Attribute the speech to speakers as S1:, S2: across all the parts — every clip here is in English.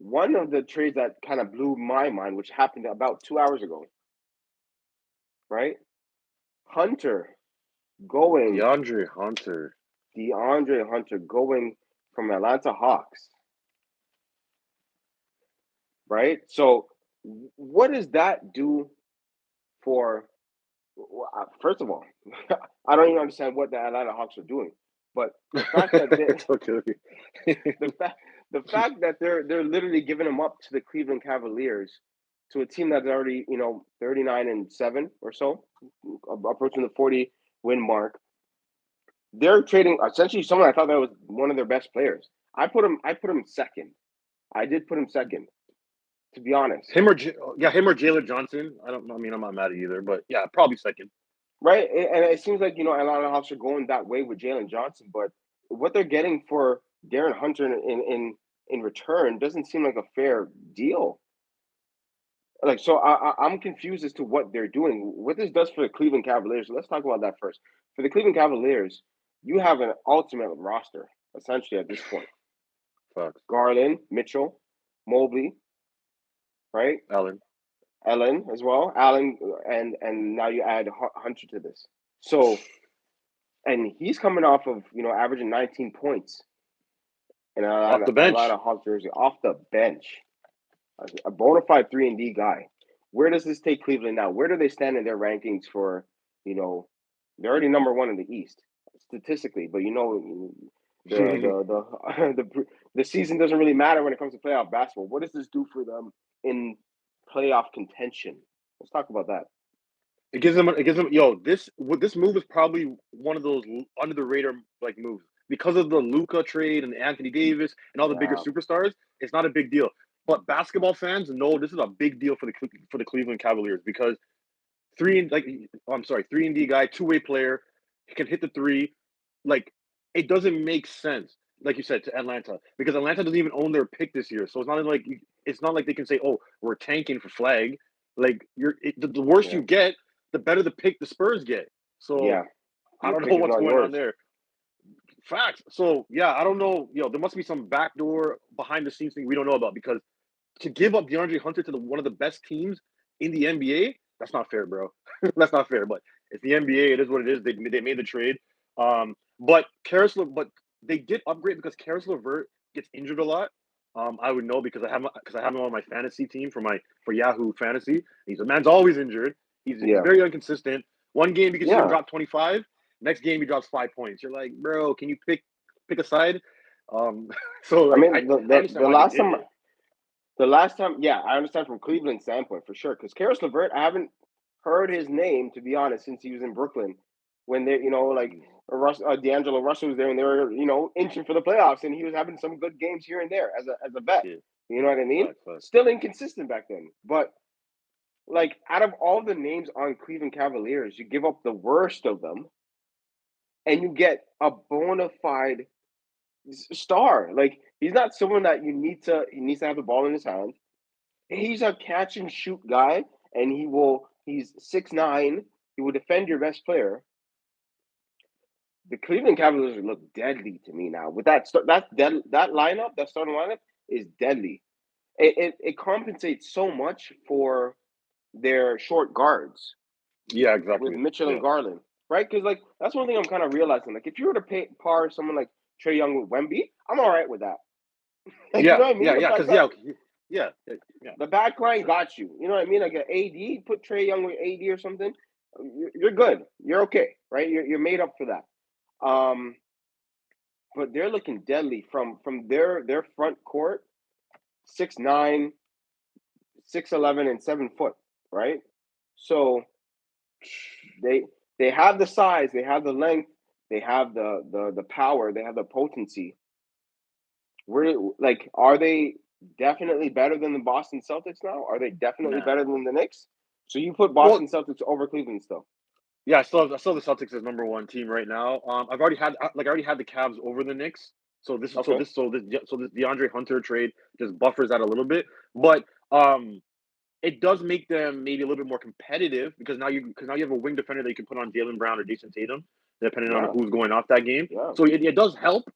S1: one of the trades that kind of blew my mind, which happened about 2 hours ago, right? Hunter going,
S2: DeAndre Hunter.
S1: DeAndre Hunter going from Atlanta Hawks, right? So, what does that do for? First of all, I don't even understand what the Atlanta Hawks are doing, but the fact that
S2: It's okay.
S1: the fact the fact that they're literally giving them up to the Cleveland Cavaliers, to a team that's already 39-7 or so, approaching the 40 win mark. They're trading essentially someone I thought that was one of their best players. I put him second. I did put him second, to be honest.
S2: Him or Jalen Johnson. I don't know. I mean, I'm not mad at either, but yeah, probably second.
S1: Right? And it seems like a lot of Hawks are going that way with Jalen Johnson, but what they're getting for Darren Hunter in return doesn't seem like a fair deal. Like, so I'm confused as to what they're doing. What this does for the Cleveland Cavaliers. Let's talk about that first. For the Cleveland Cavaliers, you have an ultimate roster essentially at this point.
S2: Fuck.
S1: Garland, Mitchell, Mobley, right?
S2: Allen.
S1: Allen as well. Allen, and now you add Hunter to this. So, and he's coming off of averaging 19 points in
S2: Off the
S1: a
S2: bench.
S1: lot of Hawks jersey off the bench, a bona fide 3-and-D guy. Where does this take Cleveland now? Where do they stand in their rankings for, they're already number one in the East statistically, but the season doesn't really matter when it comes to playoff basketball. What does this do for them in playoff contention? Let's talk about that.
S2: It gives them. It gives them. Yo, this move is probably one of those under the radar like moves because of the Luka trade and Anthony Davis and all the bigger
S1: Yeah,
S2: superstars. It's not a big deal, but basketball fans know this is a big deal for the Cleveland Cavaliers because I'm sorry, 3-and-D guy, two-way player, he can hit the three. Like it doesn't make sense, like you said, to Atlanta because Atlanta doesn't even own their pick this year, so it's not like they can say, "Oh, we're tanking for flag." Like the worse
S1: yeah,
S2: you get, the better the pick the Spurs get. So
S1: yeah.
S2: I
S1: Your
S2: don't know
S1: pick is
S2: what's
S1: not
S2: going on
S1: yours.
S2: there. Facts. So yeah, I don't know. There must be some backdoor behind the scenes thing we don't know about because to give up DeAndre Hunter to one of the best teams in the NBA, that's not fair, bro. That's not fair. But it's the NBA. It is what it is. They made the trade. But they did upgrade because Karis LeVert gets injured a lot. I would know because I have him on my fantasy team for Yahoo Fantasy. The man's always injured. He's
S1: Yeah,
S2: very inconsistent. One game you can see him
S1: yeah.
S2: drop 25. Next game he drops 5 points. You're like, bro, can you pick a side? Um, so
S1: I
S2: like
S1: mean,
S2: I understand why they did it.
S1: the last time, yeah, I understand from Cleveland's standpoint for sure. Because Karis LeVert, I haven't heard his name, to be honest, since he was in Brooklyn. When they, like D'Angelo Russell was there, and they were, inching for the playoffs, and he was having some good games here and there as a vet.
S2: Yeah,
S1: You know what I mean?
S2: facts.
S1: Still inconsistent back then, but like out of all the names on Cleveland Cavaliers, you give up the worst of them, and you get a bona fide star. Like, he's not someone that he needs to have the ball in his hand. He's a catch and shoot guy, and he's 6'9". He will defend your best player. The Cleveland Cavaliers look deadly to me now. With that lineup, that starting lineup is deadly. It compensates so much for their short guards
S2: Yeah,
S1: with
S2: exactly.
S1: Mitchell and
S2: Yeah.
S1: Garland, right? Because like that's one thing I'm kind of realizing. Like, if you were to par someone like Trey Young with Wemby, I'm all right with that. Like, you
S2: Yeah,
S1: know what I mean?
S2: yeah,
S1: The
S2: yeah.
S1: back
S2: Because
S1: line,
S2: yeah,
S1: the back
S2: for
S1: line
S2: sure.
S1: got you. You know what I mean? Like an AD, put Trey Young with AD or something. You're good. You're okay, right? You're made up for that. Um, but they're looking deadly from their front court, 6'9", 6'11", and 7 foot, right? So they they have the size, they have the length, they have the power, they have the potency. Where like are they definitely better than the Boston Celtics now? Are they definitely
S2: Nah.
S1: better than the Knicks? So you put
S2: Well,
S1: Boston Celtics over Cleveland still?
S2: yeah, I still have the Celtics as number one team right now. I already had the Cavs over the Knicks.
S1: Okay.
S2: So this DeAndre Hunter trade just buffers that a little bit, but it does make them maybe a little bit more competitive because now you have a wing defender that you can put on Jalen Brown or Jason Tatum, depending on
S1: Yeah.
S2: who's going off that game.
S1: Yeah.
S2: So it does help.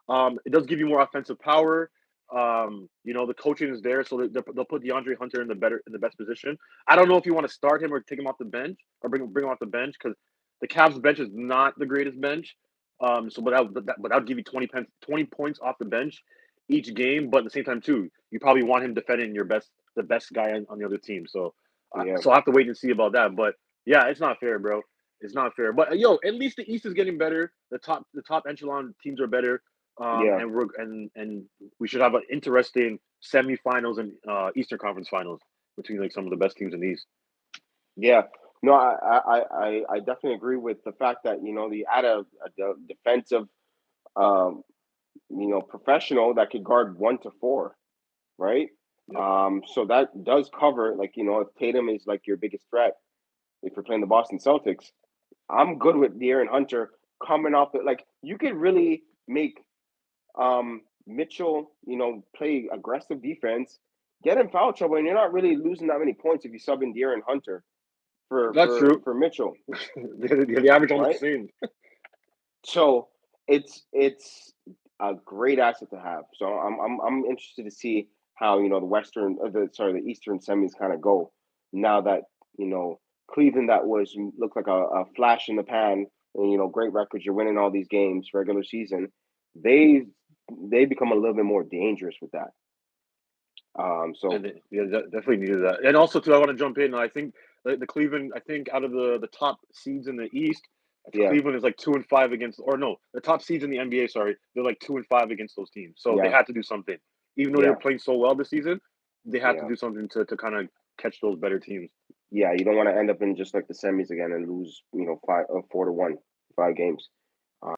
S2: It does give you more offensive power. The coaching is there, so they'll put DeAndre Hunter in the best position. I don't know if you want to start him or take him off the bench or bring him off the bench because the Cavs bench is not the greatest bench. But that would give you 20 points off the bench each game. But at the same time, too, you probably want him defending the best guy on the other team.
S1: Yeah,
S2: So I have to wait and see about that. But yeah, it's not fair, bro. It's not fair. But yo, at least the East is getting better. The top echelon teams are better.
S1: yeah,
S2: And we should have an interesting semifinals and Eastern Conference Finals between like some of the best teams in the East.
S1: yeah. No, I definitely agree with the fact that they add a defensive um professional that could guard 1 to 4, right?
S2: Yep.
S1: So that does cover, like, if Tatum is like your biggest threat, if you're playing the Boston Celtics, I'm good with De'Aaron Hunter coming off the, like, you could really make Mitchell, play aggressive defense, get in foul trouble, and you're not really losing that many points if you sub in De'Aaron Hunter for
S2: That's
S1: for
S2: true.
S1: for Mitchell,
S2: The average almost
S1: right?
S2: the same.
S1: So it's a great asset to have. So I'm interested to see how the the Eastern semis kind of go now that Cleveland, that was looked like a flash in the pan, and great records, you're winning all these games regular season. They they become a little bit more dangerous with that. So
S2: Yeah, definitely needed that. And also, too, I want to jump in. I think the Cleveland. I think out of the top seeds in the East,
S1: yeah,
S2: Cleveland is like 2-5 against, or no, the top seeds in the NBA. Sorry, they're like 2-5 against those teams. So they
S1: yeah,
S2: had to do something, even though they were
S1: yeah,
S2: playing so well this season. They had to
S1: yeah,
S2: do something to kind of catch those better teams.
S1: yeah. You don't want to end up in just like the semis again and lose 4-1, 5 games.